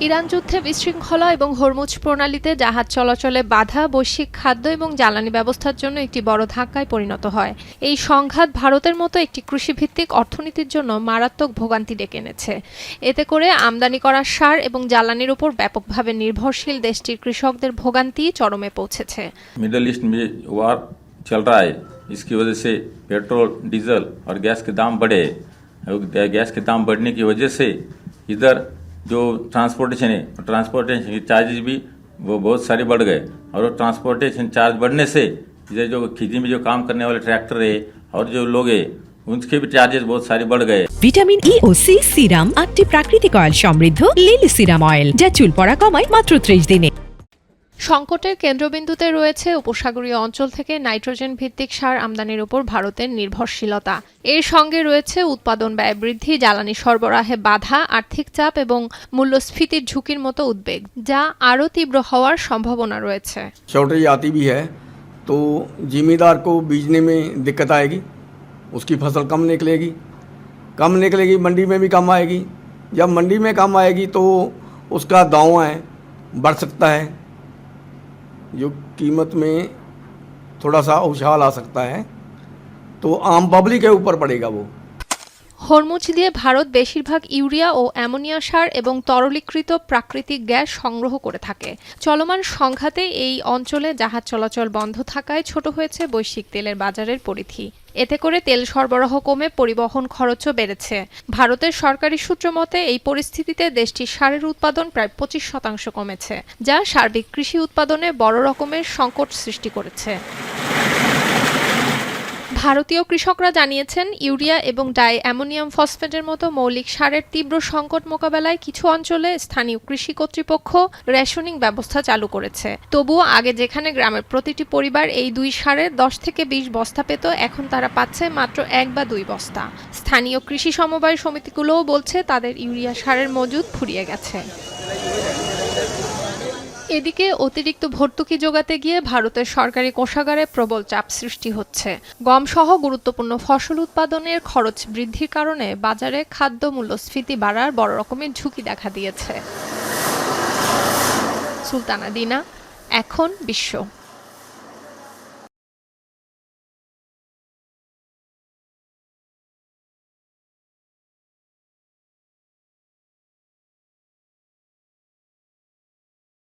Iran যুদ্ধে বিশৃঙ্খলা এবং হরমুজ প্রণালীতে জাহাজ চলাচলে বাধা বৈশ্বিক খাদ্য এবং জ্বালানি ব্যবস্থার জন্য একটি বড় ধাক্কায় পরিণত হয়। এই সংঘাত ভারতের মতো একটি কৃষিভিত্তিক অর্থনীতির জন্য মারাত্মক ভোগান্তি ডেকে এনেছে। এতে করে আমদানি করা সার এবং জ্বালানির উপর ব্যাপকভাবে নির্ভরশীল দেশটির কৃষকদের ভোগান্তি চরমে পৌঁছেছে। मिडल ईस्ट में वार चल रहा है, इसकी वजह से पेट्रोल डीजल और गैस के दाम बढ़े। गैस के दाम बढ़ने की वजह से इधर जो ट्रांसपोर्टेशन है, ट्रांसपोर्टेशन के चार्जेस भी वो बहुत सारे बढ़ गए। और वो ट्रांसपोर्टेशन चार्ज बढ़ने से इधर जो खेती में जो काम करने वाले ट्रैक्टर है और जो लोग है उनके भी चार्जेस बहुत सारे बढ़ गए। ভিটামিন ই ও সি সিরাম 8টি প্রাকৃতিক অয়েল সমৃদ্ধ লিলি সিরাম অয়েল, যা চুল পড়া কমায় মাত্র 30 দিনে। সংকটের কেন্দ্রবিন্দুতে রয়েছে উপসাগরীয় অঞ্চল থেকে নাইট্রোজেন ভিত্তিক সার আমদানির উপর ভারতের নির্ভরশীলতা। এর সঙ্গে রয়েছে উৎপাদন ব্যয় বৃদ্ধি, জ্বালানি সরবরাহে বাধা, আর্থিক চাপ এবং মূল্যস্ফীতির ঝুঁকির মতো উদ্বেগ, যা আরও তীব্র হওয়ার সম্ভাবনা রয়েছে। शॉर्टेज आती भी है तो जिम्मेदार को बीजने में दिक्कत आएगी, उसकी फसल कम निकलेगी, मंडी में भी कम आएगी। जब मंडी में कम आएगी तो उसका दाम है बढ़ सकता है, जो कीमत में थोड़ा सा उछाल आ सकता है, तो आम पब्लिक के ऊपर पड़ेगा वो। হরমুজ দিয়ে ভারত বেশিরভাগ ইউরিয়া ও অ্যামোনিয়া সার এবং তরলীকৃত প্রাকৃতিক গ্যাস সংগ্রহ করে থাকে। চলমান সংঘাতে এই অঞ্চলে জাহাজ চলাচল বন্ধ থাকায় ছোট হয়েছে বৈশ্বিক তেলের বাজারের পরিধি। এতে করে তেল সরবরাহ কমে পরিবহন খরচও বেড়েছে। ভারতের সরকারি সূত্র মতে এই পরিস্থিতিতে দেশটির সারের উৎপাদন প্রায় 25% কমেছে, যা সার্বিক কৃষি উৎপাদনে বড় রকমের সংকট সৃষ্টি করেছে। ভারতীয় কৃষকরা জানিয়েছেন, ইউরিয়া এবং ডাই অ্যামোনিয়াম ফসফেটের মতো মৌলিক সারের তীব্র সংকট মোকাবেলায় কিছু অঞ্চলে স্থানীয় কৃষি কর্তৃপক্ষ রেশনিং ব্যবস্থা চালু করেছে। তবুও আগে যেখানে গ্রামের প্রতিটি পরিবার এই দুই সারের 10 থেকে 20 বস্তা পেত, এখন তারা পাচ্ছে মাত্র 1 বা 2 বস্তা। স্থানীয় কৃষি সমবায় সমিতিগুলোও বলছে তাদের ইউরিয়া সারের মজুদ ফুরিয়ে গেছে। এদিকে অতিরিক্ত ভর্তুকি জোগাতে গিয়ে ভারতের সরকারি কোষাগারে প্রবল চাপ সৃষ্টি হচ্ছে। গম সহ গুরুত্বপূর্ণ ফসল উৎপাদনের খরচ বৃদ্ধির কারণে বাজারে খাদ্য মূল্যস্ফীতি বাড়ার বড় রকমের ঝুঁকি দেখা দিয়েছে। সুলতানা দিনা, এখন বিশ্ব।